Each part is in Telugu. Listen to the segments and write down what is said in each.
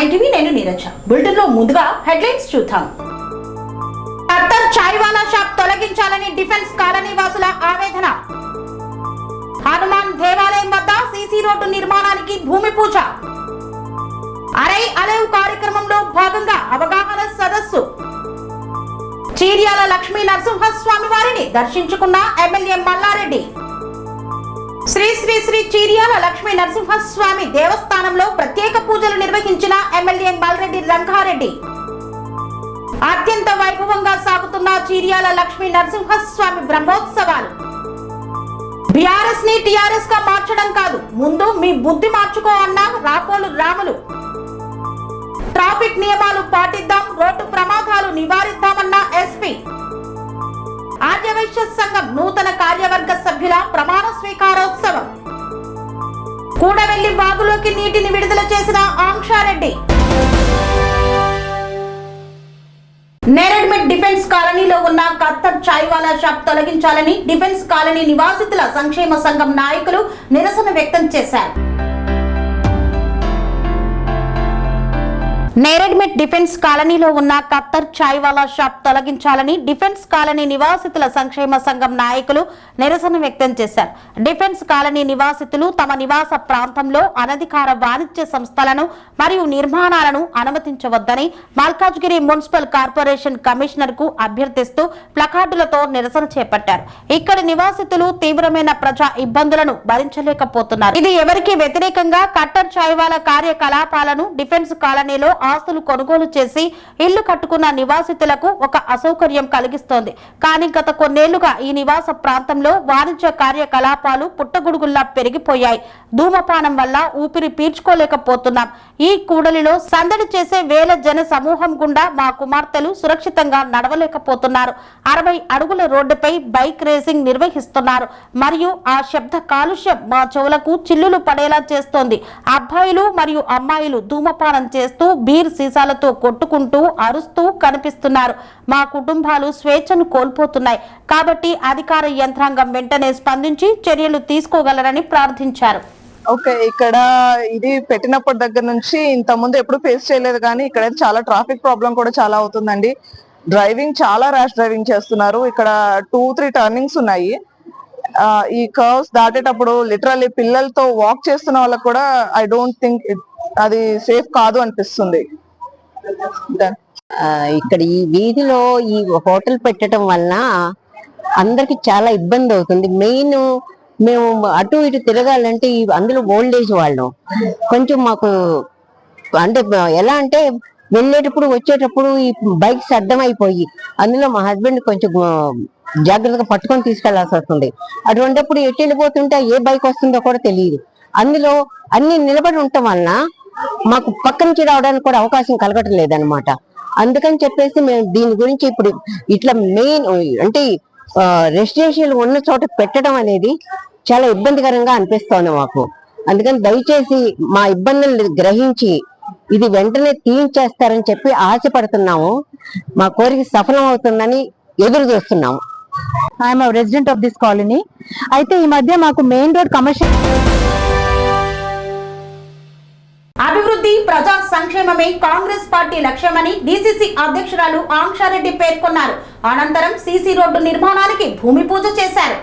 మైటీవీ నేను నీరజ. బులెటిన్ లో ముందుగా హెడ్లైన్స్ చూద్దాం. ఖత్తర్ చాయ్ వాలా షాప్ తొలగించాలని డిఫెన్స్ కాలనీ వాసుల ఆవేదన. హనుమాన్ దేవాలయం వద్ద సీసీ రోడ్డు నిర్మాణానికి భూమి పూజ. అరై అలేవ్ కార్యక్రమంలో భాగంగా అవగాహన సదస్సు. చీర్యాల లక్ష్మీ నరసింహస్వామి వారిని దర్శించుకున్న ఎమ్మెల్యే మల్లారెడ్డి. శ్రీ శ్రీ శ్రీ చీర్యాల లక్ష్మీ నరసింహస్వామి దేవస్థానంలో ప్రత్యేక పూజలు నిర్వహించిన ఎమ్మెల్యే మల్రెడ్డి రంగారెడ్డి. అత్యంత వైభవంగా సాగుతున్న చీర్యాల లక్ష్మీ నరసింహస్వామి బ్రహ్మోత్సవాలు. బీఆర్ఎస్ ని టీఆర్ఎస్ గా మార్చడం కాదు, ముందు మీ బుద్ధి మార్చుకో అన్న రాపోలు రాములు. ట్రాఫిక్ నియమాలు పాటిద్దాం, రోడ్డు ప్రమాదాలు నివారిద్దామన్న ఎస్పీ. ఆర్యవైశ్య సంఘం నూతన కార్యవర్గ సభ్యుల ప్రమాణ స్వీకారోత్సవం. కూడవెల్లి వాగులోకి నీటిని విడుదల చేసిన ఆంక్షారెడ్డి. నేరెడ్మెట్ డిఫెన్స్ కాలనీలో ఉన్న ఖత్తర్ చాయ్ వాలా షాప్ తొలగించాలని డిఫెన్స్ కాలనీ నివాసితుల సంక్షేమ సంఘం నాయకులు నిరసన వ్యక్తం చేశారు. నేరెడ్మెట్ డిఫెన్స్ కాలనీలో ఉన్న ఖత్తర్ చాయ్ వాలా షాప్ తొలగించాలని డిఫెన్స్ కాలనీ నివాసితుల సంక్షేమ సంఘం నాయకులు నిరసన వ్యక్తం చేశారు. డిఫెన్స్ కాలనీ నివాసితులు తమ నివాస ప్రాంతంలో అనధికార వాణిజ్య సంస్థలను మరియు నిర్మాణాలను అనుమతించవద్దని మల్కాజ్గిరి మున్సిపల్ కార్పొరేషన్ కమిషనర్ కు అభ్యర్థిస్తూ ప్లకార్డులతో నిరసన చేపట్టారు. ఇక్కడి నివాసితులు తీవ్రమైన ప్రజా ఇబ్బందులను భరించలేకపోతున్నారు. ఇది ఎవరికి వ్యతిరేకంగా ఖత్తర్ చాయ్ వాలా కార్యకలాపాలను డిఫెన్స్ కాలనీలో ఆస్తులు కొనుగోలు చేసి ఇల్లు కట్టుకున్న నివాసితులకు ఒక అసౌకర్యం కలిగిస్తోంది. కానీ గత కొన్నేళ్లుగా ఈ నివాస ప్రాంతంలో వాణిజ్య కార్యకలాపాలు పుట్టగొడుగుల్లా పెరిగిపోయాయి. ధూమపానం వల్ల ఊపిరి పీల్చుకోలేకపోతున్నాం. ఈ కూడలిలో సందడి చేసే వేల జన సమూహం గుండా మా కుమార్తెలు సురక్షితంగా నడవలేకపోతున్నారు. 60 అడుగుల రోడ్డుపై బైక్ రేసింగ్ నిర్వహిస్తున్నారు మరియు ఆ శబ్ద కాలుష్యం మా చెవులకు చిల్లులు పడేలా చేస్తోంది. అబ్బాయిలు మరియు అమ్మాయిలు ధూమపానం చేస్తూ బీర్ సీసాలతో కొట్టుకుంటూ అరుస్తూ కనిపిస్తున్నారు. మా కుటుంబాలు స్వేచ్ఛను కోల్పోతున్నాయి. కాబట్టి అధికార యంత్రాంగం వెంటనే స్పందించి చర్యలు తీసుకోగలరని ప్రార్థించారు. ఓకే, ఇక్కడ ఇది పెట్టినప్పటి దగ్గర నుంచి ఇంత ముందు ఎప్పుడు ఫేస్ చేయలేదు, కానీ ఇక్కడ చాలా ట్రాఫిక్ ప్రాబ్లం కూడా చాలా అవుతుందండి. డ్రైవింగ్ చాలా ర్యాష్ డ్రైవింగ్ చేస్తున్నారు. ఇక్కడ 2-3 టర్నింగ్స్ ఉన్నాయి. ఈ కర్వ్స్ దాటేటప్పుడు లిటరల్లీ పిల్లలతో వాక్ చేస్తున్న వాళ్ళకి కూడా ఐ డోంట్ థింక్ అది సేఫ్ కాదు అనిపిస్తుంది. ఇక్కడ ఈ వీధిలో ఈ హోటల్ పెట్టడం వలన అందరికి చాలా ఇబ్బంది అవుతుంది. మెయిన్ మేము అటు ఇటు తిరగాలంటే అందులో ఓల్డేజ్ వాళ్ళం కొంచెం మాకు అంటే ఎలా అంటే వెళ్ళేటప్పుడు వచ్చేటప్పుడు ఈ బైక్స్ అడ్డమైపోయి అందులో మా హస్బెండ్ కొంచెం జాగ్రత్తగా పట్టుకొని తీసుకెళ్లాల్సి వస్తుంది. అటువంటిప్పుడు ఎటు వెళ్ళిపోతుంటే ఏ బైక్ వస్తుందో కూడా తెలియదు. అందులో అన్ని నిలబడి ఉండటం వలన మాకు పక్క నుంచి రావడానికి కూడా అవకాశం కలగటం లేదనమాట. అందుకని చెప్పేసి మేము దీని గురించి ఇప్పుడు ఇట్లా మెయిన్ అంటే రెసిడెన్షియల్ ఉన్న చోట పెట్టడం అనేది చాలా ఇబ్బందికరంగా అనిపిస్తోంది మాకు. అందుకని దయచేసి మా ఇబ్బందులను గ్రహించి ఇది వెంటనే తీయించేస్తారని చెప్పి ఆశపడుతున్నాము. మా కోరిక సఫలం అవుతుందని ఎదురు చూస్తున్నాము. I'm resident of this colony. అయితే ఈ మధ్య మాకు మెయిన్ రోడ్ కమర్షియల్ అభివృద్ధి ప్రజా సంక్షేమమే కాంగ్రెస్ పార్టీ లక్ష్యమని డీసీసీ అధ్యక్షురాలు ఆంక్షారెడ్డి పేర్కొన్నారు. అనంతరం సీసీ రోడ్డు నిర్మాణానికి భూమి పూజ చేశారు.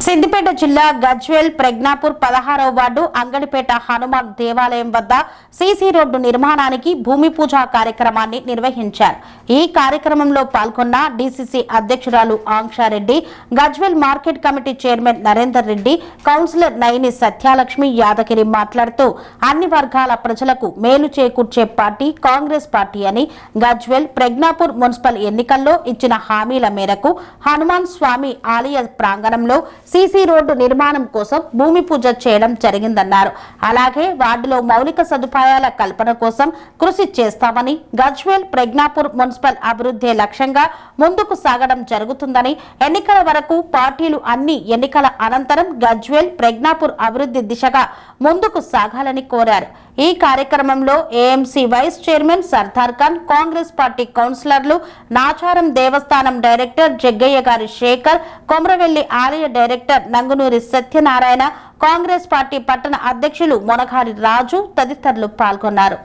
సిద్దిపేట జిల్లా గజ్వేల్ ప్రజ్ఞాపూర్ 16వ వార్డు అంగడిపేట హనుమాన్ దేవాలయం వద్ద సీసీ రోడ్డు నిర్మాణానికి భూమి పూజ కార్యక్రమాన్ని నిర్వహించారు. ఈ కార్యక్రమంలో పాల్గొన్న డీసీసీ అధ్యక్షురాలు Ankshareddy, Gajwel market committee chairman Narender Reddy, councillor Nayani Satyalakshmi Yadagiri మాట్లాడుతూ అన్ని వర్గాల ప్రజలకు మేలు చేకూర్చే పార్టీ కాంగ్రెస్ పార్టీ అని, గజ్వేల్ ప్రజ్ఞాపూర్ మున్సిపల్ ఎన్నికల్లో ఇచ్చిన హామీల మేరకు హనుమాన్ స్వామి ఆలయ ప్రాంగణంలో సీసీ రోడ్డు నిర్మాణం కోసం భూమి పూజ చేయడం జరిగిందన్నారు. అలాగే వార్డులో మౌలిక సదుపాయాల కల్పన కోసం కృషి చేస్తామని, గజ్వేల్ ప్రజ్ఞాపూర్ మున్సిపల్ అభివృద్ధి లక్ష్యంగా ముందుకు సాగడం జరుగుతుందని, ఎన్నికల వరకు పార్టీలు అన్ని ఎన్నికల అనంతరం గజ్వేల్ ప్రజ్ఞాపూర్ అభివృద్ధి దిశగా ముందుకు సాగాలని కోరారు. ఈ కార్యక్రమంలో AMC vice chairman Sardar Khan, Congress party కౌన్సిలర్లు, నాచారం దేవస్థానం డైరెక్టర్ జగ్గయ్య గారి శేఖర్, కొమరవెల్లి ఆలయ డైరెక్టర్ నంగునూరి సత్యనారాయణ, కాంగ్రెస్ పార్టీ పట్టణ అధ్యక్షులు మొనగారి రాజు తదితరులు పాల్గొన్నారు.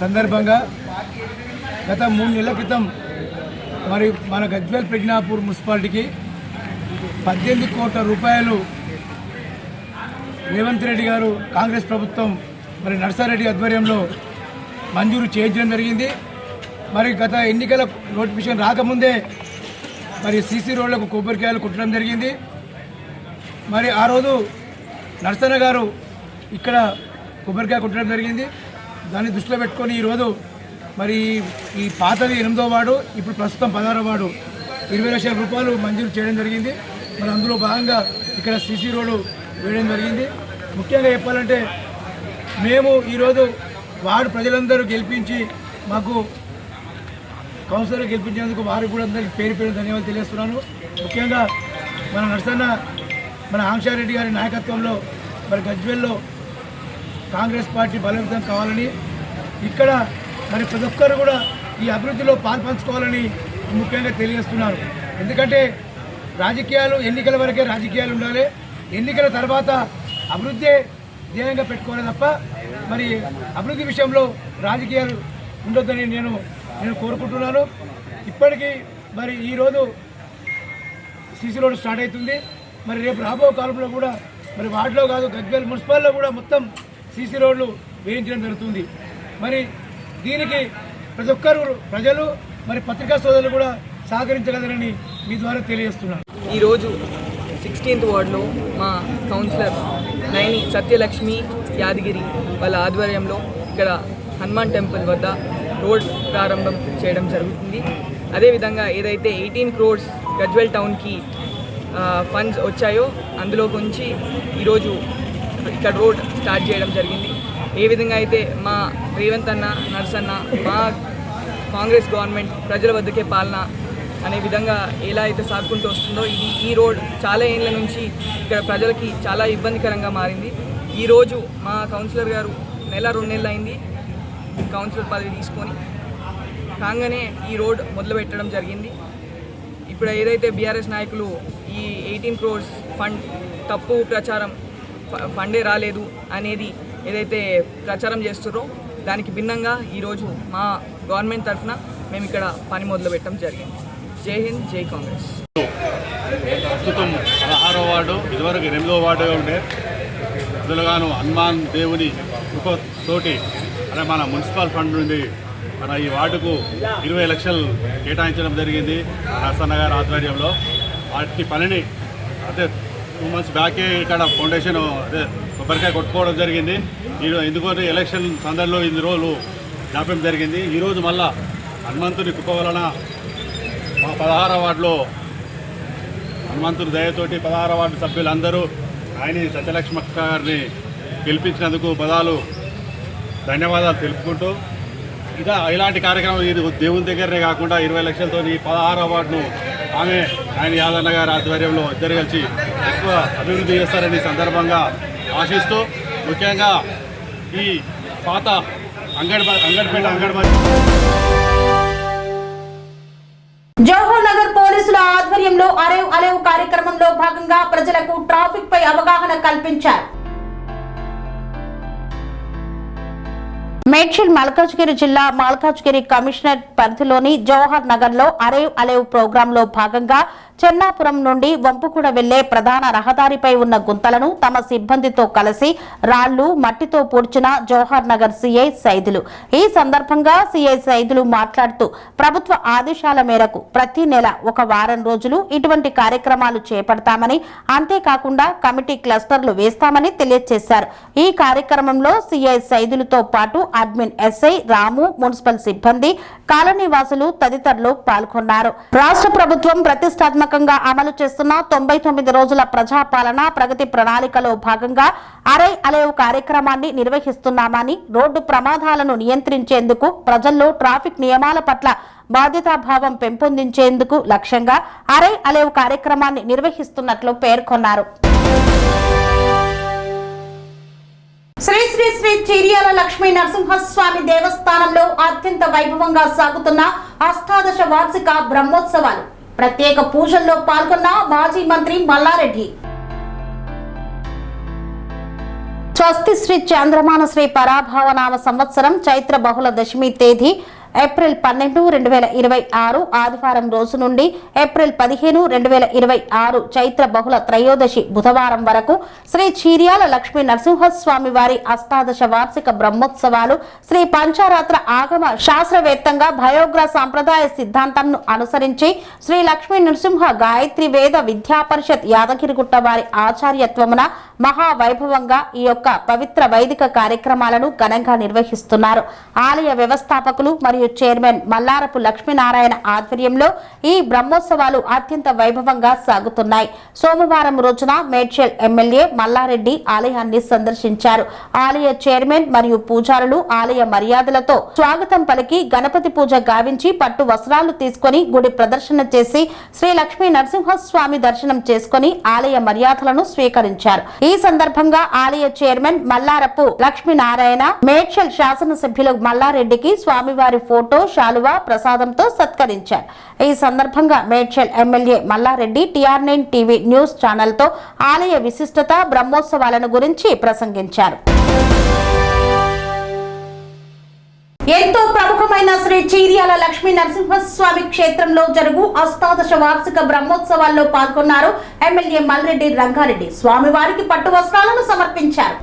సందర్భంగా గత 3 నెలల క్రితం మరి మన గజ్వేల్ ప్రజ్ఞాపూర్ మున్సిపాలిటీకి 18 కోట్ల రూపాయలు రేవంత్ రెడ్డి గారు కాంగ్రెస్ ప్రభుత్వం మరి నర్సారెడ్డి ఆధ్వర్యంలో మంజూరు చేయించడం జరిగింది. మరి గత ఎన్నికల నోటిఫికేషన్ రాకముందే మరి సీసీ రోడ్లకు కొబ్బరికాయలు కుట్టడం జరిగింది. మరి ఆ రోజు నర్సన్న గారు ఇక్కడ కొబ్బరికాయ కుట్టడం జరిగింది. దాన్ని దృష్టిలో పెట్టుకొని ఈరోజు మరి ఈ పాతది 8వ వార్డు, ఇప్పుడు ప్రస్తుతం 16వ వార్డు 20 లక్షల రూపాయలు మంజూరు చేయడం జరిగింది. మరి అందులో భాగంగా ఇక్కడ సీసీ రోడ్డు వేయడం జరిగింది. ముఖ్యంగా చెప్పాలంటే మేము ఈరోజు వార్డు ప్రజలందరూ గెలిపించి మాకు కౌన్సిలర్ గెలిపించేందుకు వారికి కూడా అందరికీ పేరు పేరు ధన్యవాదాలు తెలియజేస్తున్నాను. ముఖ్యంగా మన నర్సన్న మన ఆంక్షారెడ్డి గారి నాయకత్వంలో మరి గజ్వేల్లో కాంగ్రెస్ పార్టీ బలోపేతం కావాలని, ఇక్కడ మరి ప్రతి ఒక్కరు కూడా ఈ అభివృద్ధిలో పాల్పంచుకోవాలని ముఖ్యంగా తెలియజేస్తున్నారు. ఎందుకంటే రాజకీయాలు ఎన్నికల వరకే రాజకీయాలు ఉండాలి, ఎన్నికల తర్వాత అభివృద్ధి ధ్యేయంగా పెట్టుకోవాలి తప్ప మరి అభివృద్ధి విషయంలో రాజకీయాలు ఉండొద్దని నేను కోరుకుంటున్నాను. ఇప్పటికీ మరి ఈరోజు సీసీ రోడ్డు స్టార్ట్ అవుతుంది. మరి రేపు రాబో కాలంలో కూడా మరి వార్డులో కాదు గజ్వేల్ మున్సిపాల్లో కూడా మొత్తం సీసీ రోడ్లు వేయించడం జరుగుతుంది. మరి దీనికి ప్రతి ఒక్కరు ప్రజలు మరి పత్రికా సోదరులు కూడా సహకరించగలరని మీ ద్వారా తెలియజేస్తున్నాను. ఈరోజు 16th వార్డులో మా కౌన్సిలర్ నైని సత్యలక్ష్మి యాదగిరి వాళ్ళ ఆధ్వర్యంలో ఇక్కడ హనుమాన్ టెంపుల్ వద్ద రోడ్ ప్రారంభం చేయడం జరుగుతుంది. అదేవిధంగా ఏదైతే 18 crores గజ్వేల్ టౌన్కి ఫండ్స్ వచ్చాయో అందులో కొంచి ఈరోజు ఇక్కడ రోడ్ స్టార్ట్ చేయడం జరిగింది. ఏ విధంగా అయితే మా రేవంత్ అన్న, నర్సన్న, మా కాంగ్రెస్ గవర్నమెంట్ ప్రజల వద్దకే పాలన అనే విధంగా ఎలా అయితే సాగుకుంటూ వస్తుందో ఈ రోడ్ చాలా ఏళ్ళ నుంచి ఇక్కడ ప్రజలకి చాలా ఇబ్బందికరంగా మారింది. ఈరోజు మా కౌన్సిలర్ గారు 1-2 నెలలు అయింది కౌన్సిలర్ పదవి తీసుకొని కాగానే ఈ రోడ్ మొదలుపెట్టడం జరిగింది. ఇప్పుడు ఏదైతే బీఆర్ఎస్ నాయకులు ఈ 18 crores ఫండ్ తప్పు ప్రచారం, ఫండే రాలేదు అనేది ఏదైతే ప్రచారం చేస్తున్నారో దానికి భిన్నంగా ఈరోజు మా గవర్నమెంట్ తరఫున మేము ఇక్కడ పని మొదలు పెట్టడం జరిగింది. జై హింద్, జై కాంగ్రెస్. ప్రస్తుతం 16వ వార్డు, ఇదివరకు 8వ వార్డుగా ఉండే అందులోగాను హనుమాన్ దేవుని కృపతోటి అనే మన మున్సిపల్ ఫండ్ నుండి మన ఈ వార్డుకు 20 లక్షలు కేటాయించడం జరిగింది నర్సన్న గారి ఆధ్వర్యంలో. వాటి పనిని అదే 2 months బ్యాకే ఇక్కడ ఫౌండేషన్ అదే కొబ్బరికాయ కొట్టుకోవడం జరిగింది. ఎందుకంటే ఎలక్షన్ సందర్భంలో 8 రోజులు జ్ఞాపకం జరిగింది. ఈరోజు మళ్ళా హనుమంతుని కృప వలన మా 16వ వార్డులో హనుమంతుని దయతోటి 16వ వార్డు సభ్యులందరూ ఆయన సత్యలక్ష్మి అక్క గారిని గెలిపించినందుకు పదాలు ధన్యవాదాలు తెలుపుకుంటూ ఇలాంటి కార్యక్రమం ఇది దేవుని దగ్గరనే కాకుండా 20 లక్షలతో 16వ వార్డును ఆమె ఆయన యాదన్న గారి ఆధ్వర్యంలో ఇద్దరు కలిసి ఎక్కువ అభివృద్ధి చేస్తారని సందర్భంగా ఆశిస్తూ, ముఖ్యంగా ఈ పాత అంగడిపల్లి జవహర్ నగర్ పోలీసుల ఆధ్వర్యంలో అరేవ్ అలేవ్ కార్యక్రమంలో భాగంగా ప్రజలకు ట్రాఫిక్ పై అవగాహన కల్పించారు. మేడ్చల్ మల్కాజ్గిరి జిల్లా మల్కాజ్గిరి కమిషనర్ పరిధిలోని జవహర్ నగర్ లో అరేవ్ అలేవ్ ప్రోగ్రామ్ లో భాగంగా చెన్నాపురం నుండి వంపుకూడ వెళ్లే ప్రధాన రహదారిపై ఉన్న గుంతలను తమ సిబ్బందితో కలిసి రాళ్లు మట్టితో పూడ్చిన జవహర్ నగర్ సిఐ సైదులు. ఈ సందర్భంగా సిఐ సైదులు మాట్లాడుతూ ప్రభుత్వ ఆదేశాల మేరకు ప్రతి నెల 1 వారం రోజులు ఇటువంటి కార్యక్రమాలు చేపడతామని, అంతేకాకుండా కమిటీ క్లస్టర్లు వేస్తామని తెలియజేశారు. ఈ కార్యక్రమంలో సిఐ సైదులతో పాటు అడ్మిన్ ఎస్ఐ రాము, మున్సిపల్ సిబ్బంది, కాలనీ వాసులు తదితరులు పాల్గొన్నారు. రాష్ట్ర ప్రభుత్వం ప్రతిష్టాత్మకంగా అమలు చేస్తున్న 99 రోజుల ప్రజాపాలన ప్రగతి ప్రణాళికలో భాగంగా అరేవ్ అలేవ్ కార్యక్రమాన్ని నిర్వహిస్తున్నామని, రోడ్డు ప్రమాదాలను నియంత్రించేందుకు ప్రజల్లో ట్రాఫిక్ నియమాల పట్ల బాధ్యతాభావం పెంపొందించేందుకు లక్ష్యంగా అరేవ్ అలేవ్ కార్యక్రమాన్ని నిర్వహిస్తున్నట్లు పేర్కొన్నారు. శ్రీ శ్రీ శ్రీ చీర్యాల లక్ష్మీ నరసింహస్వామి దేవస్థానంలో అత్యంత వైభవంగా సాగుతున్న అష్టాదశ వార్షిక బ్రహ్మోత్సవాలు. ప్రత్యేక పూజల్లో పాల్గొన్న మాజీ మంత్రి మల్లారెడ్డి. స్వస్తి శ్రీ చంద్రమాన శ్రీ పరాభావనామ సంవత్సరం చైత్ర బహుళ దశమి తేదీ ఏప్రిల్ 12, 2026 ఆదివారం రోజు నుండి ఏప్రిల్ 15, 2026 చైత్ర బహుళ త్రయోదశి బుధవారం వరకు శ్రీ చీర్యాల లక్ష్మీ నరసింహస్వామి వారి అష్టాదశ వార్షిక బ్రహ్మోత్సవాలు శ్రీ పంచారాత్ర ఆగమ శాస్త్రవేత్తంగా భయోగ్ర సాంప్రదాయ సిద్ధాంతంను అనుసరించి శ్రీ లక్ష్మీ నరసింహ గాయత్రి వేద విద్యా పరిషత్ యాదగిరిగుట్ట వారి ఆచార్యత్వమున మహావైభవంగా ఈ యొక్క పవిత్ర వైదిక కార్యక్రమాలను ఘనంగా నిర్వహిస్తున్నారు. ఆలయ వ్యవస్థాపకులు మరియు చైర్మన్ మల్లారపు లక్ష్మీనారాయణ ఆధ్వర్యంలో ఈ బ్రహ్మోత్సవాలు అత్యంత వైభవంగా సాగుతున్నాయి. సోమవారం రోజున మేడ్చల్ ఎమ్మెల్యే మల్లారెడ్డి ఆలయాన్ని సందర్శించారు. ఆలయ చైర్మన్ మరియు పూజారులు ఆలయ మర్యాదలతో స్వాగతం పలికి గణపతి పూజ గావించి పట్టు వస్త్రాలు తీసుకుని గుడి ప్రదర్శన చేసి శ్రీ లక్ష్మీ నరసింహస్వామి దర్శనం చేసుకుని ఆలయ మర్యాదలను స్వీకరించారు. ఈ సందర్భంగా ఆలయ చైర్మన్ మల్లారపు లక్ష్మీనారాయణ మేడ్చల్ శాసనసభ్యులు మల్లారెడ్డికి స్వామివారి ఫోటో శాలువా ప్రసాదంతో సత్కరించారు. ఈ సందర్భంగా Medchal MLA Mallareddy TR9 TV news channel తో ఆలయ విశిష్టత బ్రహ్మోత్సవాలను గురించి ప్రసంగించారు. ఎంతో ప్రముఖమైన శ్రీ చీర్యాల లక్ష్మీ నరసింహస్వామి క్షేత్రంలో జరుగు అష్టాదశ వార్షిక బ్రహ్మోత్సవాల్లో పాల్గొన్నారు ఎమ్మెల్యే మల్రెడ్డి రంగారెడ్డి. స్వామివారికి పట్టు వస్త్రాలను సమర్పించారు.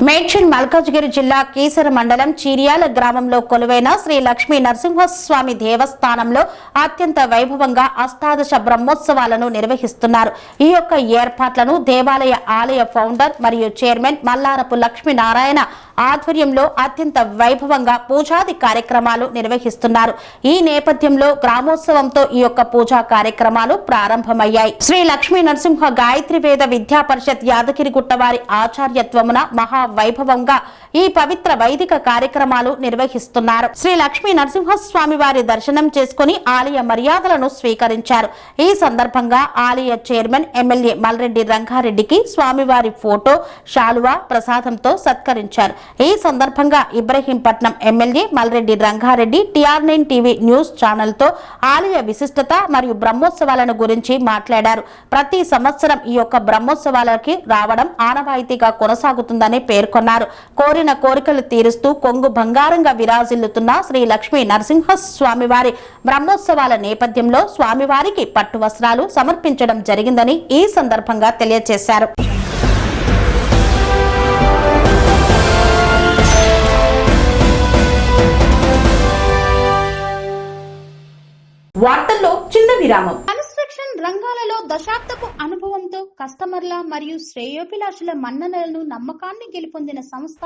మేడ్చల్ మల్కాజ్గిరి జిల్లా కీసర మండలం చీర్యాల గ్రామంలో కొలువైన శ్రీ లక్ష్మీ నరసింహస్వామి దేవస్థానంలో అత్యంత వైభవంగా అష్టాదశ బ్రహ్మోత్సవాలను నిర్వహిస్తున్నారు. ఈ యొక్క ఏర్పాట్లను దేవాలయ ఆలయ ఫౌండర్ మరియు చైర్మన్ మల్లారపు లక్ష్మీనారాయణ ఆధ్వర్యంలో అత్యంత వైభవంగా పూజాది కార్యక్రమాలు నిర్వహిస్తున్నారు. ఈ నేపథ్యంలో గ్రామోత్సవంతో ఈ యొక్క పూజా కార్యక్రమాలు ప్రారంభమయ్యాయి. శ్రీ లక్ష్మీ నరసింహ గాయత్రి వేద విద్యా పరిషత్ యాదగిరిగుట్ట వారి ఆచార్యత్వమున మహా వైభవంగా ఈ పవిత్ర వైదిక కార్యక్రమాలు నిర్వహిస్తున్నారు. శ్రీ లక్ష్మీ నరసింహస్వామి వారి దర్శనం చేసుకుని ఆలయ మర్యాదలను స్వీకరించారు. ఈ సందర్భంగా ఆలయ చైర్మన్ ఎమ్మెల్యే మల్రెడ్డి రంగారెడ్డికి స్వామివారి ఫోటో శాలువా ప్రసాదంతో సత్కరించారు. ఈ సందర్భంగా Ibrahimpatnam MLA Malreddy Rangareddy TR9 TV news channel తో ఆలయ విశిష్టత మరియు బ్రహ్మోత్సవాలను గురించి మాట్లాడారు. ప్రతి సంవత్సరం ఈ యొక్క బ్రహ్మోత్సవాలకి రావడం ఆనవాయితీగా కొనసాగుతుందని పేర్కొన్నారు. కోరిన కోరికలు తీరుస్తూ కొంగు బంగారంగా విరాజిల్లుతున్న శ్రీ లక్ష్మీ నరసింహ స్వామివారి బ్రహ్మోత్సవాల నేపథ్యంలో స్వామివారికి పట్టు వస్త్రాలు సమర్పించడం జరిగిందని ఈ సందర్భంగా తెలియజేశారు. వార్తల్లో చిన్న విరామం. కన్స్ట్రక్షన్ రంగాలలో దశాబ్దపు అనుభవంతో కస్టమర్ల మరియు శ్రేయోభిలాషుల మన్ననలను నమ్మకాన్ని గెలుపొందిన సంస్థ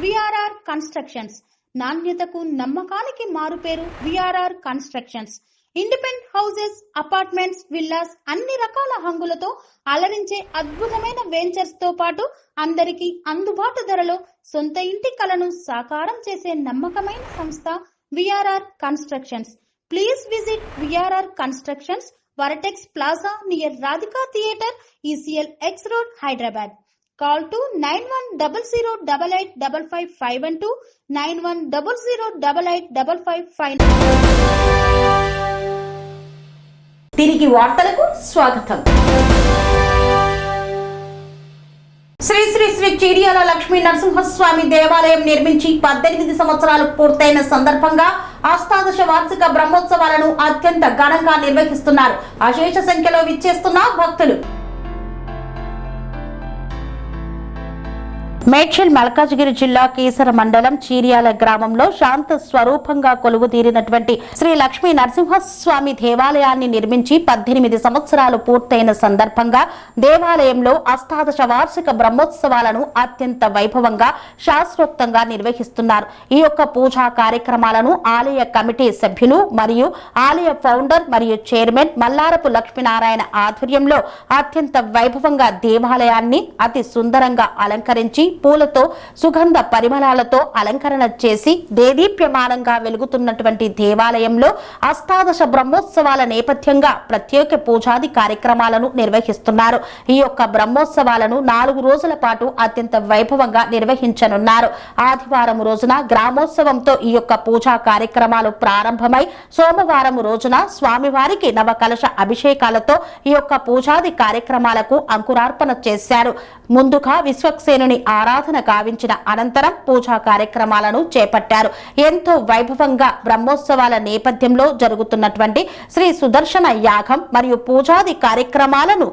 VRR కన్స్ట్రక్షన్స్. నాణ్యతకు నమ్మకానికి మారుపేరు VRR constructions. Independent houses, apartments, villas అన్ని రకాల హంగులతో అలరించే అద్భుతమైన వెంచర్స్ తో పాటు అందరికీ అందుబాటు ధరలో సొంత ఇంటి కలను సాకారం చేసే నమ్మకమైన సంస్థ VRR constructions. Please visit VRR Constructions, Varatex Plaza near Radhika Theatre, ECL X Road, Hyderabad. Call to 9100885552, 9100885559. తిరిగి వార్తలకు స్వాగతం. శ్రీ శ్రీ శ్రీ చీర్యాల లక్ష్మీ నరసింహస్వామి దేవాలయం నిర్మించి 18 సంవత్సరాలు పూర్తయిన సందర్భంగా అష్టాదశ వార్షిక బ్రహ్మోత్సవాలను అత్యంత ఘనంగా నిర్వహిస్తున్నారు. అశేష సంఖ్యలో విచ్చేస్తున్న భక్తులు. మేడ్చల్ మల్కాజ్గిరి జిల్లా కీసర మండలం చీర్యాల గ్రామంలో శాంత స్వరూపంగా కొలువు తీరినటువంటి శ్రీ లక్ష్మీ నరసింహస్వామి దేవాలయాన్ని నిర్మించి 18 సంవత్సరాలు పూర్తయిన సందర్భంగా దేవాలయంలో అష్టాదశ వార్షిక బ్రహ్మోత్సవాలను అత్యంత వైభవంగా శాస్త్రోక్తంగా నిర్వహిస్తున్నారు. ఈ యొక్క పూజా కార్యక్రమాలను ఆలయ కమిటీ సభ్యులు మరియు ఆలయ ఫౌండర్ మరియు చైర్మన్ మల్లారపు లక్ష్మీనారాయణ ఆధ్వర్యంలో అత్యంత వైభవంగా దేవాలయాన్ని అతి సుందరంగా అలంకరించి పూలతో సుగంధ పరిమళాలతో అలంకరణ చేసి దేదీప్యమానంగా వెలుగుతున్నటువంటి దేవాలయంలో అష్టాదశ బ్రహ్మోత్సవాల నేపథ్యంగా ప్రత్యేక పూజాది కార్యక్రమాలను నిర్వహిస్తున్నారు. ఈ యొక్క బ్రహ్మోత్సవాలను 4 రోజుల పాటు అత్యంత వైభవంగా నిర్వహించనున్నారు. ఆదివారం రోజున గ్రామోత్సవంతో ఈ యొక్క పూజా కార్యక్రమాలు ప్రారంభమై సోమవారం రోజున స్వామివారికి నవకలశ అభిషేకాలతో ఈ యొక్క పూజాది కార్యక్రమాలకు అంకురార్పణ చేశారు. ముందుగా విశ్వక్సేనుని ఆరాధన గావించిన అనంతరం పూజా కార్యక్రమాలను చేపట్టారు. ఎంతో వైభవంగా బ్రహ్మోత్సవాల నేపథ్యంలో జరుగుతున్నటువంటి శ్రీ సుదర్శన యాగం మరియు పూజాది కార్యక్రమాలను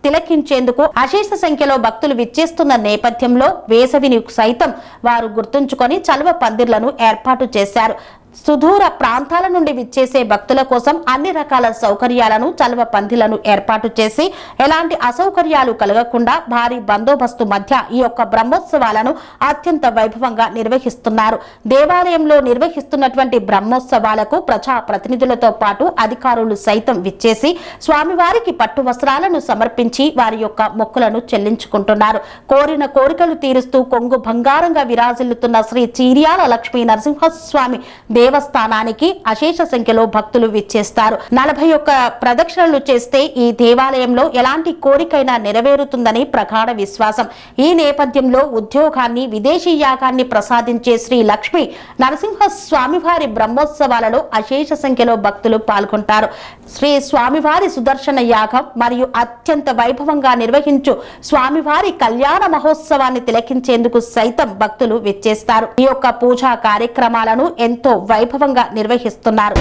తిలకించేందుకు అశేష సంఖ్యలో భక్తులు విచ్చేస్తున్న నేపథ్యంలో వేసవిని సైతం వారు గుర్తుంచుకొని చలువ పందిర్లను ఏర్పాటు చేశారు. సుదూర ప్రాంతాల నుండి విచ్చేసే భక్తుల కోసం అన్ని రకాల సౌకర్యాలను చలువ పందిలను ఏర్పాటు చేసి ఎలాంటి అసౌకర్యాలు కలగకుండా భారీ బందోబస్తు మధ్య ఈ యొక్క బ్రహ్మోత్సవాలను అత్యంత వైభవంగా నిర్వహిస్తున్నారు. దేవాలయంలో నిర్వహిస్తున్నటువంటి బ్రహ్మోత్సవాలకు ప్రజా ప్రతినిధులతో పాటు అధికారులు సైతం విచ్చేసి స్వామివారికి పట్టు వస్త్రాలను సమర్పించి వారి యొక్క మొక్కులను చెల్లించుకుంటున్నారు. కోరిన కోరికలు తీరుస్తూ కొంగు బంగారంగా విరాజిల్లుతున్న శ్రీ చీర్యాల లక్ష్మీ నరసింహస్వామి దేవస్థానానికి అశేష సంఖ్యలో భక్తులు విచ్చేస్తారు. 41 ప్రదక్షిణలు చేస్తే ఈ దేవాలయంలో ఎలాంటి కోరికైనా నెరవేరుతుందని ప్రగాఢ విశ్వాసం. ఈ నేపథ్యంలో ఉద్యోగాన్ని, విదేశీ యాగాన్ని ప్రసాదించే శ్రీ లక్ష్మీ నరసింహ స్వామివారి బ్రహ్మోత్సవాలలో అశేష సంఖ్యలో భక్తులు పాల్గొంటారు. శ్రీ స్వామివారి సుదర్శన యాగం మరియు అత్యంత వైభవంగా నిర్వహించు స్వామివారి కళ్యాణ మహోత్సవాన్ని తిలకించేందుకు సైతం భక్తులు విచ్చేస్తారు. ఈ యొక్క పూజా కార్యక్రమాలను ఎంతో వైభవంగా నిర్వహిస్తున్నారు.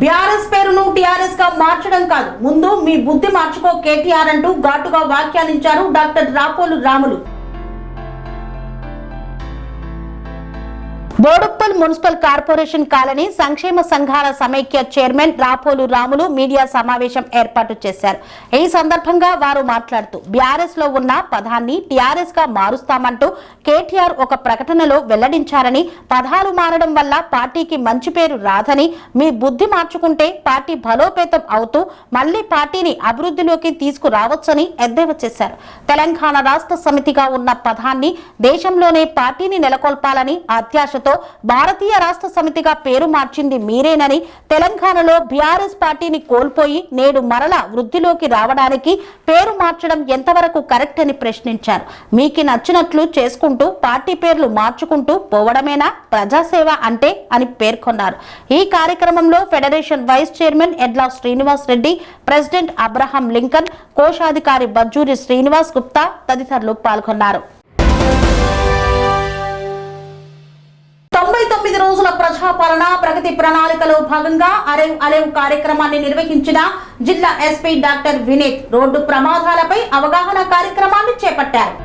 బీఆర్ఎస్ పేరును టీఆర్ఎస్ గా మార్చడం కాదు, ముందు మీ బుద్ధి మార్చుకో కేటీఆర్ అంటూ ఘాటుగా వ్యాఖ్యానించారు doctor Rapolu Ramulu. Boduppal municipal corporation colony సంక్షేమ సంఘాల సమైక్య చైర్మన్ రాపోలు రాములు మీడియా సమావేశం ఏర్పాటు చేశారు. ఈ సందర్భంగా వారు మాట్లాడుతూ బీఆర్ఎస్ లో ఉన్న పదాన్ని టీఆర్ఎస్ గా మారుస్తామంటూ కేటీఆర్ ఒక ప్రకటనలో వెల్లడించారని, పదాలు మారడం వల్ల పార్టీకి మంచి పేరు రాదని, మీ బుద్ధి మార్చుకుంటే పార్టీ బలోపేతం అవుతూ మళ్లీ పార్టీని అభివృద్ధిలోకి తీసుకురావచ్చని ఎద్దేవా చేశారు. తెలంగాణ రాష్ట్ర సమితిగా ఉన్న పదాన్ని దేశంలోనే పార్టీని నెలకొల్పాలని అత్యాశతో భారతీయ రాష్ట్ర సమితిగా పేరు మార్చింది మీరేనని, తెలంగాణలో బీఆర్ఎస్ పార్టీని కోల్పోయి నేడు మరలా వృద్ధిలోకి రావడానికి పేరు మార్చడం ఎంతవరకు కరెక్ట్ అని ప్రశ్నించారు. మీకు నచ్చినట్లు చేసుకుంటూ పార్టీ పేర్లు మార్చుకుంటూ పోవడమేనా ప్రజాసేవ అంటే అని పేర్కొన్నారు. ఈ కార్యక్రమంలో ఫెడరేషన్ వైస్ చైర్మన్ ఎడ్ల Srinivas Reddy, president Abraham Lincoln, కోశాధికారి బజ్జూరి శ్రీనివాస్ గుప్తా తదితరులు పాల్గొన్నారు. 99 రోజుల ప్రజాపాలన ప్రగతి ప్రణాళికలో భాగంగా అరేవ్ అలేవ్ కార్యక్రమాన్ని నిర్వహించిన జిల్లా ఎస్పీ డాక్టర్ వినీత్ రోడ్డు ప్రమాదాలపై అవగాహన కార్యక్రమాన్ని చేపట్టారు.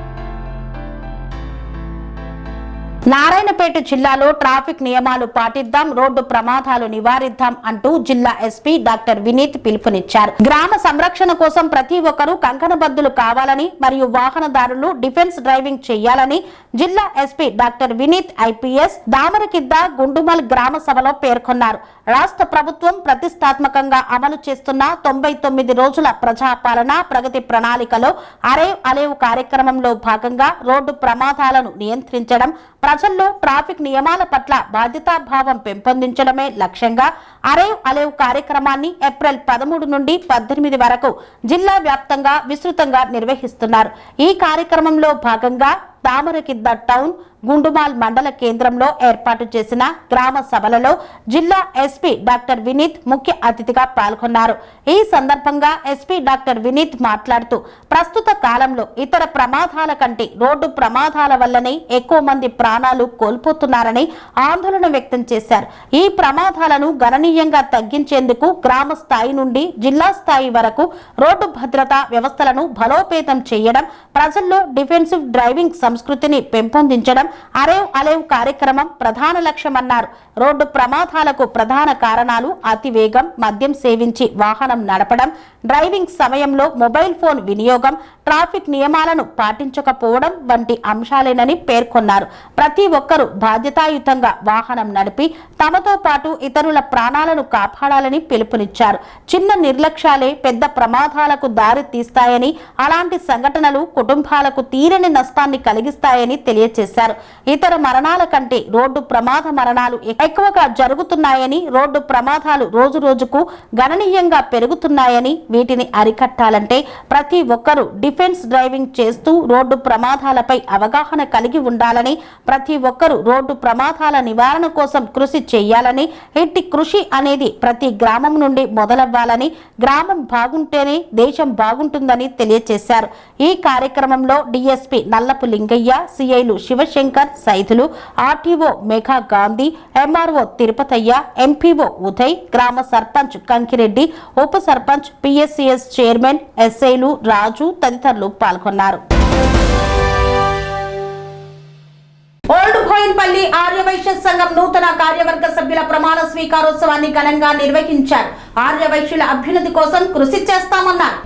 నారాయణపేట జిల్లాలో ట్రాఫిక్ నియమాలు పాటిద్దాం, రోడ్డు ప్రమాదాలు నివారిద్దాం అంటూ జిల్లా ఎస్పీ డాక్టర్ వినీత్ పిలుపునిచ్చారు. గ్రామ సంరక్షణ కోసం ప్రతి ఒక్కరూ కంకణబద్దులు కావాలని మరియు వాహనదారులు డిఫెన్స్ డ్రైవింగ్ చేయాలని జిల్లా SP doctor Vineet IPS దామరకిద్ద Gundumal గ్రామ సభలో పేర్కొన్నారు. రాష్ట్ర ప్రభుత్వం ప్రతిష్టాత్మకంగా అమలు చేస్తున్న 99 రోజుల ప్రజాపాలన ప్రగతి ప్రణాళికలో అరేవ్ అలేవ్ కార్యక్రమంలో భాగంగా రోడ్డు ప్రమాదాలను నియంత్రించడం, ప్రజల్లో ట్రాఫిక్ నియమాల పట్ల బాధ్యతాభావం పెంపొందించడమే లక్ష్యంగా అరేవ్ అలేవ్ కార్యక్రమాన్ని ఏప్రిల్ 13 నుండి 18 వరకు జిల్లా వ్యాప్తంగా విస్తృతంగా నిర్వహిస్తున్నారు. ఈ కార్యక్రమంలో భాగంగా దామరకిద్ద టౌన్, గుండుమాల్ మండల కేంద్రంలో ఏర్పాటు చేసిన గ్రామ సభలలో జిల్లా ఎస్పీ డాక్టర్ వినీత్ ముఖ్య అతిథిగా పాల్గొన్నారు. ఈ సందర్భంగా ఎస్పీ డాక్టర్ వినీత్ మాట్లాడుతూ ప్రస్తుత కాలంలో ఇతర ప్రమాదాల కంటే రోడ్డు ప్రమాదాల వల్లనే ఎక్కువ మంది ప్రాణాలు కోల్పోతున్నారని ఆందోళన వ్యక్తం చేశారు. ఈ ప్రమాదాలను గణనీయంగా తగ్గించేందుకు గ్రామ స్థాయి నుండి జిల్లా స్థాయి వరకు రోడ్డు భద్రతా వ్యవస్థలను బలోపేతం చేయడం, ప్రజల్లో డిఫెన్సివ్ డ్రైవింగ్ సంస్కృతిని పెంపొందించడం అరేవ్ అలేవ్ కార్యక్రమం ప్రధాన లక్ష్యమన్నారు. రోడ్డు ప్రమాదాలకు ప్రధాన కారణాలు అతివేగం, మద్యం సేవించి వాహనం నడపడం, డ్రైవింగ్ సమయంలో మొబైల్ ఫోన్ వినియోగం, ట్రాఫిక్ నియమాలను పాటించకపోవడం వంటి అంశాలేనని పేర్కొన్నారు. ప్రతి ఒక్కరూ బాధ్యతాయుతంగా వాహనం నడిపి తమతో పాటు ఇతరుల ప్రాణాలను కాపాడాలని పిలుపునిచ్చారు. చిన్న నిర్లక్ష్యాలే పెద్ద ప్రమాదాలకు దారి తీస్తాయని, అలాంటి సంఘటనలు కుటుంబాలకు తీరని నష్టాన్ని కలిగిస్తాయని తెలియజేశారు. ఇతర మరణాల కంటే రోడ్డు ప్రమాద మరణాలు ఎక్కువగా జరుగుతున్నాయని, రోడ్డు ప్రమాదాలు రోజు రోజుకు గణనీయంగా పెరుగుతున్నాయని, వీటిని అరికట్టాలంటే ప్రతి ఒక్కరూ డిఫెన్స్ డ్రైవింగ్ చేస్తూ రోడ్డు ప్రమాదాలపై అవగాహన కలిగి ఉండాలని, ప్రతి ఒక్కరూ రోడ్డు ప్రమాదాల నివారణ కోసం కృషి చేయాలని, ఇట్టి కృషి అనేది ప్రతి గ్రామం నుండి మొదలవ్వాలని, గ్రామం బాగుంటేనే దేశం బాగుంటుందని తెలియజేశారు. ఈ కార్యక్రమంలో డిఎస్పీ నల్లపు లింగయ్య, సిఐలు Shivashankar, Saidulu, RTO Megha Gandhi, MRO Tirupataiah, MPO Uday, గ్రామ సర్పంచ్ కంకిరెడ్డి, ఉప సర్పంచ్, పిఎస్సిఎస్ చైర్మన్, ఎస్ఐలు రాజు తదితరులు పాల్గొన్నారు. ఓల్డ్ బోయిన్పల్లి ఆర్యవైశ్య సంఘం నూతన కార్యవర్గ సభ్యుల ప్రమాణ స్వీకారోత్సవాన్ని ఘనంగా నిర్వహించారు. ఆర్యవైశ్యుల అభ్యున్నతి కోసం కృషి చేస్తామన్నారు.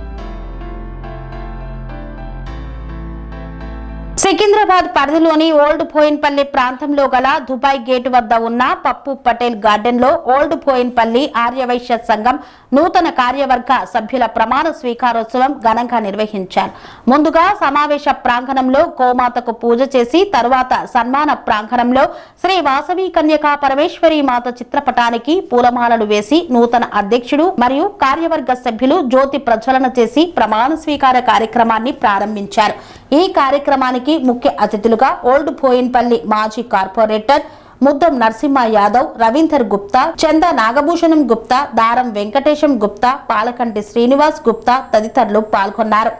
సికింద్రాబాద్ పరిధిలోని ఓల్డ్ బోయిన్పల్లి ప్రాంతంలో గల దుబాయ్ గేట్ వద్ద ఉన్న పప్పు పటేల్ గార్డెన్ లో ఓల్డ్ బోయిన్పల్లి ఆర్యవైశ్య సంఘం నూతన కార్యవర్గ సభ్యుల ప్రమాణ స్వీకారోత్సవం ఘనంగా నిర్వహించారు. ముందుగా సమావేశ ప్రాంగణంలో గోమాతకు పూజ చేసి తరువాత సన్మాన ప్రాంగణంలో శ్రీ వాసవి కన్యకా పరమేశ్వరి మాత చిత్రపటానికి పూలమాలలు వేసి నూతన అధ్యక్షుడు మరియు కార్యవర్గ సభ్యులు జ్యోతి ప్రజ్వలన చేసి ప్రమాణ స్వీకార కార్యక్రమాన్ని ప్రారంభించారు. ఈ కార్యక్రమానికి ముఖ్య అతిథులుగా ఓల్డ్ బోయిన్పల్లి మాజీ కార్పొరేటర్ ముద్దం నరసింహ యాదవ్, రవీందర్ గుప్తా, చంద నాగభూషణం గుప్తా, దారం వెంకటేశం గుప్తా, పాలకంటి శ్రీనివాస్ గుప్తా తదితరులు పాల్గొన్నారు.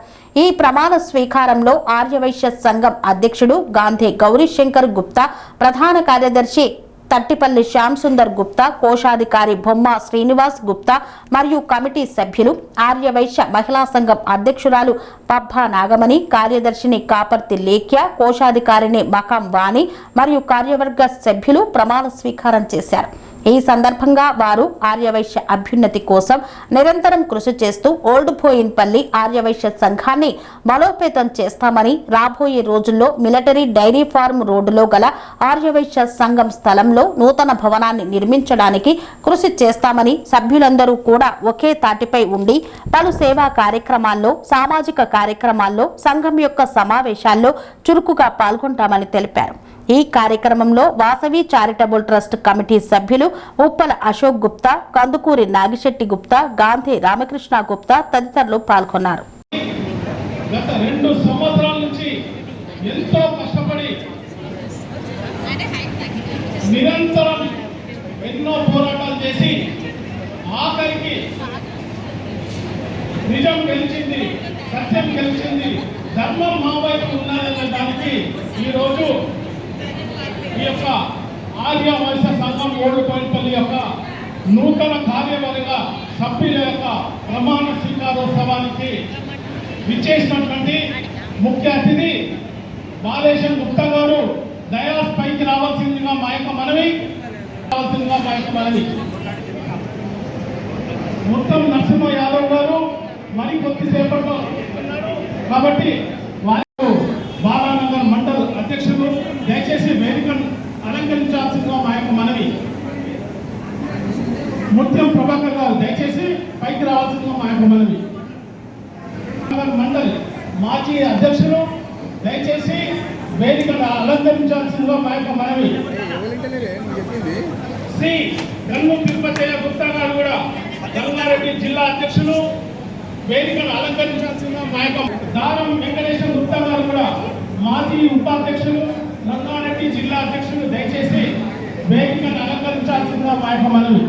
ఈ ప్రమాణ స్వీకారంలో ఆర్యవైశ్య సంఘం అధ్యక్షుడు గాంధీ గౌరీశంకర్ గుప్తా, ప్రధాన కార్యదర్శి తట్టిపల్లి శ్యామ్ సుందర్ గుప్తా, కోశాధికారి బొమ్మ శ్రీనివాస్ గుప్తా మరియు కమిటీ సభ్యులు, ఆర్యవైశ్య మహిళా సంఘం అధ్యక్షురాలు పబ్బా నాగమణి, కార్యదర్శిని కాపర్తి లేఖ్య, కోశాధికారిని మకాం వాణి మరియు కార్యవర్గ సభ్యులు ప్రమాణ స్వీకారం చేశారు. ఈ సందర్భంగా వారు ఆర్యవైశ్య అభ్యున్నతి కోసం నిరంతరం కృషి చేస్తూ ఓల్డ్ బోయిన్పల్లి ఆర్యవైశ్య సంఘాన్ని బలోపేతం చేస్తామని, రాబోయే రోజుల్లో మిలిటరీ డైరీ ఫార్మ్ రోడ్డులో గల ఆర్యవైశ్య సంఘం స్థలంలో నూతన భవనాన్ని నిర్మించడానికి కృషి చేస్తామని, సభ్యులందరూ కూడా ఒకే తాటిపై ఉండి పలు సేవా కార్యక్రమాల్లో, సామాజిక కార్యక్రమాల్లో, సంఘం యొక్క సమావేశాల్లో చురుకుగా పాల్గొంటామని తెలిపారు. ఈ కార్యక్రమంలో వాసవి చారిటబుల్ ట్రస్ట్ కమిటీ సభ్యులు ఉప్పల అశోక్ గుప్తా, కందుకూరి నాగిశెట్టి గుప్తా, గాంధీ రామకృష్ణ గుప్తా తదితరులు పాల్గొన్నారు. గత 2 సంవత్సరాల నుంచి ఎంతో కష్టపడి నిరంతరం ఎన్నో పోరాటాలు చేసి ఆఖరికి నిజం గెలిచింది, సత్యం గెలిచింది, ధర్మం మా వైపు ఉన్నదనే దానికి ఈరోజు ఈ యొక్క ఆర్యవైశ్య సంఘం ఓల్డ్ బోయిన్పల్లి యొక్క నూతన కార్యవర్గ సభ్యుల యొక్క ప్రమాణ స్వీకారోత్సవానికి విచ్చేసినటువంటి ముఖ్య అతిథి బాలేశం గుప్తా గారు దయాస్ పైకి రావాల్సిందిగా మా యొక్క మనవి మొత్తం నరసింహ యాదవ్ గారు మరి కొద్దిసేపట్లో కాబట్టి వారు బాలానగర్ మండల్ అధ్యక్షులు దయచేసి వేదికను అలంకరించాల్సిందిగా మా యొక్క మనవి. ముత్యం ప్రభాకర్ గారు దయచేసి పైకి రావాల్సిందిగా మా యొక్క మనవి. మండల్ మాజీ అధ్యక్షులు దయచేసి వేదికను అలంకరించాల్సిందిగా మా యొక్క మనవి. శ్రీ గన్ను తిరుపతయ్య గుప్తా గారు కూడా రంగారెడ్డి జిల్లా అధ్యక్షులు వేదికను అలంకరించాల్సిందిగా మా యొక్క దారం వెంకటేశ్వర గుప్తా గారు కూడా మాజీ ఉపాధ్యక్షులు రంగారెడ్డి జిల్లా అధ్యక్షులు దయచేసి వేదికను అలంకరించాల్సిందిగా మా యొక్క మనవి.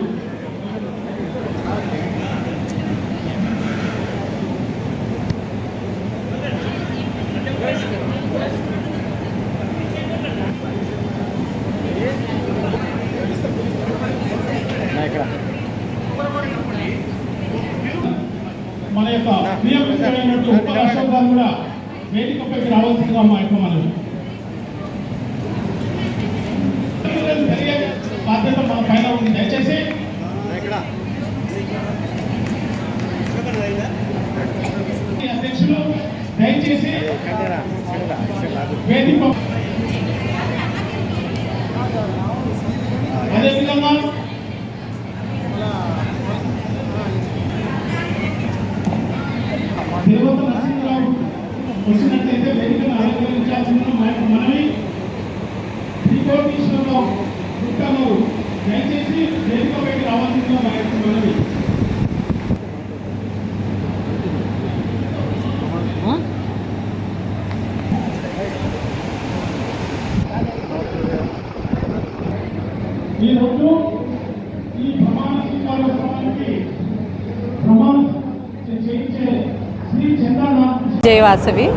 మన యొక్క ప్రియమైనటువంటి ఉప అశోక్ గారు కూడా వేదికపైకి రావాల్సిందిగా మా యొక్క మనవి. బాధ్యత మన పైన ఉంది. దయచేసి అధ్యక్షులు దయచేసి వేదిక అదేవిధంగా తిరుపతి నరసింహరావు వచ్చినట్లయితే వేదికను అలంకరించాల్సిన మనవి. శ్రీకోటేశ్వరరావు గుప్తాను దయచేసి వేదిక పైకి రావాల్సిన మనవి. ఈరోజు ఈ ప్రమాణ స్వీకారోత్సవానికి ప్రమాణం చేయించే శ్రీ చంద్రనాథ్ జై వాసవి,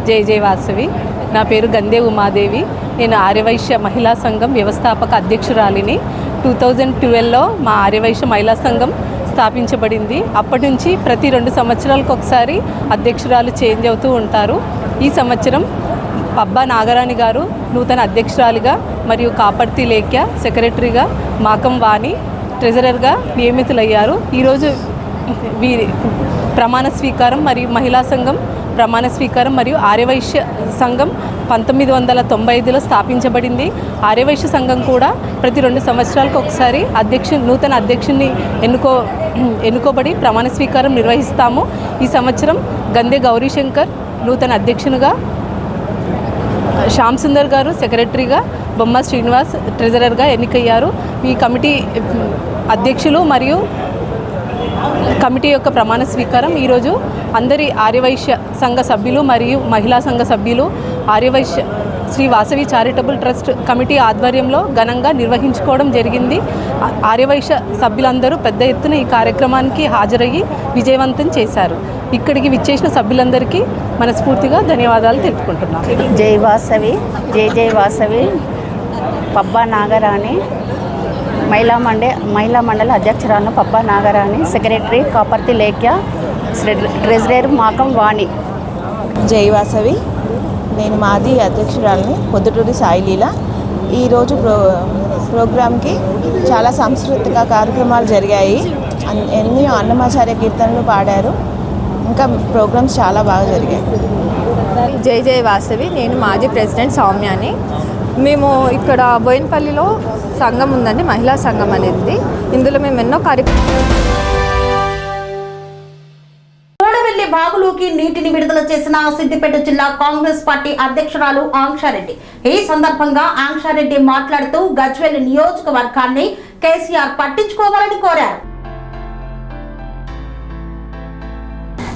జై జై వాసవి. నా పేరు గందే ఉమాదేవి. నేను ఆర్యవైశ్య మహిళా సంఘం వ్యవస్థాపక అధ్యక్షురాలిని. 2012లో మా ఆర్యవైశ్య మహిళా సంఘం స్థాపించబడింది. అప్పటి నుంచి ప్రతి 2 సంవత్సరాలకు ఒకసారి అధ్యక్షురాలు చేంజ్ అవుతూ ఉంటారు. ఈ సంవత్సరం పబ్బా నాగరాణి గారు నూతన అధ్యక్షురాలిగా మరియు కాపర్తి లేఖ్య సెక్రటరీగా, మాకం వాణి ట్రెజరర్గా నియమితులయ్యారు. ఈరోజు వీరి ప్రమాణ స్వీకారం మరియు మహిళా సంఘం ప్రమాణ స్వీకారం మరియు ఆర్యవైశ్య సంఘం 1995లో స్థాపించబడింది. ఆర్యవైశ్య సంఘం కూడా ప్రతి 2 సంవత్సరాలకు ఒకసారి నూతన అధ్యక్షుడిని ఎన్నుకోబడి ప్రమాణ స్వీకారం నిర్వహిస్తాము. ఈ సంవత్సరం గందే గౌరీశంకర్ నూతన అధ్యక్షునిగా, శ్యామ్ సుందర్ గారు సెక్రటరీగా, బొమ్మ శ్రీనివాస్ ట్రెజరర్గా ఎన్నికయ్యారు. ఈ కమిటీ అధ్యక్షులు మరియు కమిటీ యొక్క ప్రమాణ స్వీకారం ఈరోజు అందరి ఆర్యవైశ్య సంఘ సభ్యులు మరియు మహిళా సంఘ సభ్యులు Aryavysya Sri Vasavi charitable trust committee ఆధ్వర్యంలో ఘనంగా నిర్వహించుకోవడం జరిగింది. ఆర్యవైశ్య సభ్యులందరూ పెద్ద ఎత్తున ఈ కార్యక్రమానికి హాజరయ్యి విజయవంతం చేశారు. ఇక్కడికి విచ్చేసిన సభ్యులందరికీ మనస్ఫూర్తిగా ధన్యవాదాలు తెలుపుకుంటున్నాం. జై వాసవి, జై జై వాసవి. పబ్బా నాగరాణి, మహిళా మండలి అధ్యక్షురాలను పబ్బా నాగరాణి, సెక్రటరీ కాపర్తి లేఖ్య, ట్రెజరర్ మాకం వాణి. జై వాసవి. నేను మాజీ అధ్యక్షురాలని పొద్దుటూరి సాయిలీల. ఈరోజు ప్రోగ్రామ్కి చాలా సాంస్కృతిక కార్యక్రమాలు జరిగాయి. ఎన్నో అన్నమాచార్య కీర్తనలు పాడారు. ఇంకా ప్రోగ్రామ్స్ చాలా బాగా జరిగాయి. జై జై వాసవి. నేను మాజీ ప్రెసిడెంట్ సౌమ్యాని. మేము ఇక్కడ బోయినపల్లిలో సంఘం ఉందండి, మహిళా సంఘం అనేది. ఇందులో మేము ఎన్నో కోడవెల్లి వాగులోకి నీటిని విడుదల చేసిన సిద్దిపేట జిల్లా కాంగ్రెస్ పార్టీ అధ్యక్షురాలు ఆంక్షారెడ్డి. ఈ సందర్భంగా ఆంక్షారెడ్డి మాట్లాడుతూ గజ్వేల్ నియోజకవర్గాన్ని కేసీఆర్ పట్టించుకోవాలని కోరారు.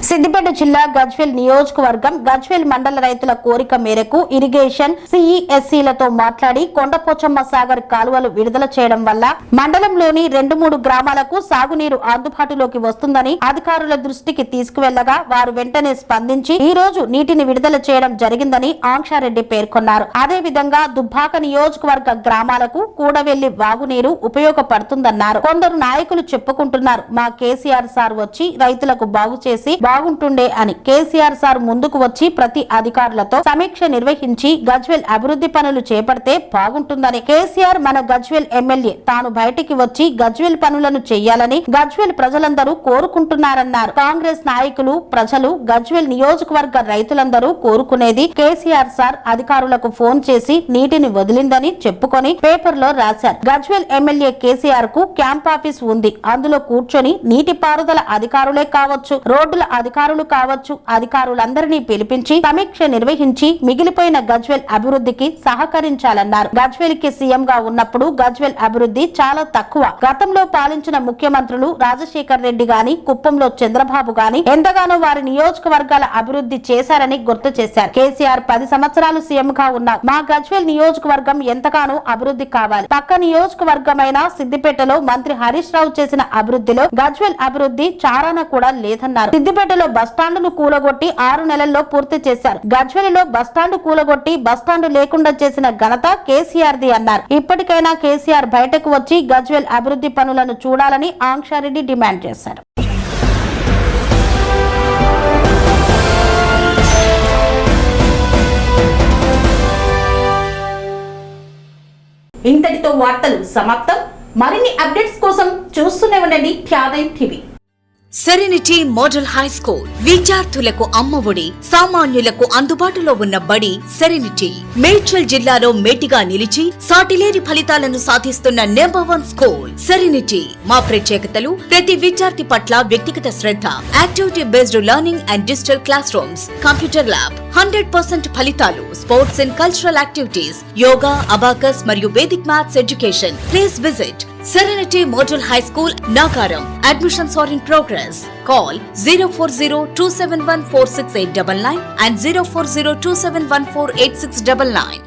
సిద్దిపేట జిల్లా గజ్వేల్ నియోజకవర్గం గజ్వేల్ మండల రైతుల కోరిక మేరకు ఇరిగేషన్ సిఈఎస్సీలతో మాట్లాడి కొండపోచమ్మ సాగర్ కాలువలు విడుదల చేయడం వల్ల మండలంలోని 2-3 గ్రామాలకు సాగునీరు అందుబాటులోకి వస్తుందని అధికారుల దృష్టికి తీసుకువెళ్లగా వారు వెంటనే స్పందించి ఈ రోజు నీటిని విడుదల చేయడం జరిగిందని ఆంక్షారెడ్డి పేర్కొన్నారు. అదేవిధంగా దుబ్బాక నియోజకవర్గ గ్రామాలకు కూడవెల్లి వాగునీరు ఉపయోగపడుతుందన్నారు. కొందరు నాయకులు చెప్పుకుంటున్నారు మా కేసీఆర్ సార్ వచ్చి రైతులకు బాగు చేసి బాగుంటుండే అని. కేసీఆర్ సార్ ముందుకు వచ్చి ప్రతి అధికారులతో సమీక్ష నిర్వహించి గజ్వేల్ అభివృద్ధి పనులు చేపడితే బాగుంటుందని, కేసీఆర్ మన గజ్వేల్ ఎమ్మెల్యే తాను బయటికి వచ్చి గజ్వేల్ పనులను చేయాలని గజ్వేల్ ప్రజలందరూ కోరుకుంటున్నారన్నారు. కాంగ్రెస్ నాయకులు, ప్రజలు, గజ్వేల్ నియోజకవర్గ రైతులందరూ కోరుకునేది కేసీఆర్ సార్ అధికారులకు ఫోన్ చేసి నీటిని వదిలిందని చెప్పుకొని పేపర్లో రాశారు. గజ్వేల్ ఎమ్మెల్యే కేసీఆర్ కు క్యాంప్ ఆఫీస్ ఉంది. అందులో కూర్చొని నీటిపారుదల అధికారులే కావచ్చు, రోడ్డుల అధికారులు కావచ్చు, అధికారులందరినీ పిలిపించి సమీక్ష నిర్వహించి మిగిలిపోయిన గజ్వేల్ అభివృద్ధికి సహకరించాలన్నారు. గజ్వేల్ కి సీఎం గా ఉన్నప్పుడు గజ్వేల్ అభివృద్ధి చాలా తక్కువ. గతంలో పాలించిన ముఖ్యమంత్రులు రాజశేఖర్ రెడ్డి గాని, కుప్పంలో చంద్రబాబు గాని ఎంతగానో వారి నియోజకవర్గాల అభివృద్ధి చేశారని గుర్తు చేశారు. కేసీఆర్ 10 సంవత్సరాలు సీఎం గా ఉన్నారు. మా గజ్వేల్ నియోజకవర్గం ఎంతగానో అభివృద్ధి కావాలి. పక్క నియోజకవర్గమైన సిద్దిపేటలో మంత్రి హరీష్ రావు చేసిన అభివృద్ధిలో గజ్వేల్ అభివృద్ధి చారాన కూడా లేదన్నారు. సిద్దిపేటలో బస్టాండును కూలగొట్టి 6 నెలల్లో పూర్తి చేశారు. గజ్వేలిలో బస్టాండు కూలగొట్టి బస్టాండు లేకుండా చేసిన ఘనత కేసీఆర్ది అన్నారు. ఇప్పటికైనా కేసీఆర్ బయటకు వచ్చి గజ్వేల్ అభివృద్ధి పనులను చూడాలని ఆంక్షారెడ్డి డిమాండ్ చేశారు. ఇంతటితో వార్తలు సమాప్తం. మరిన్ని అప్డేట్స్ కోసం చూస్తూనే ఉండండి త్యాగం TV. Serenity model high school విద్యార్థులకు అమ్మఒడి, సామాన్యులకు అందుబాటులో ఉన్న బడి సెరెనిటీ. మేడ్చల్ జిల్లాలో మేటిగా నిలిచి సాటిలేని ఫలితాలను సాధిస్తున్న #1 స్కూల్ సెరెనిటీ. మా ప్రత్యేకతలు ప్రతి విద్యార్థి పట్ల వ్యక్తిగత శ్రద్ధ, activity based learning and digital class rooms, computer lab, 100% ఫలితాలు, sports and cultural activities, yoga, abacus మరియు Vedic maths education. Please visit Serenity Model High School, Nagaram. Admissions are in progress. Call 040-271-46899 and 040-271-48699.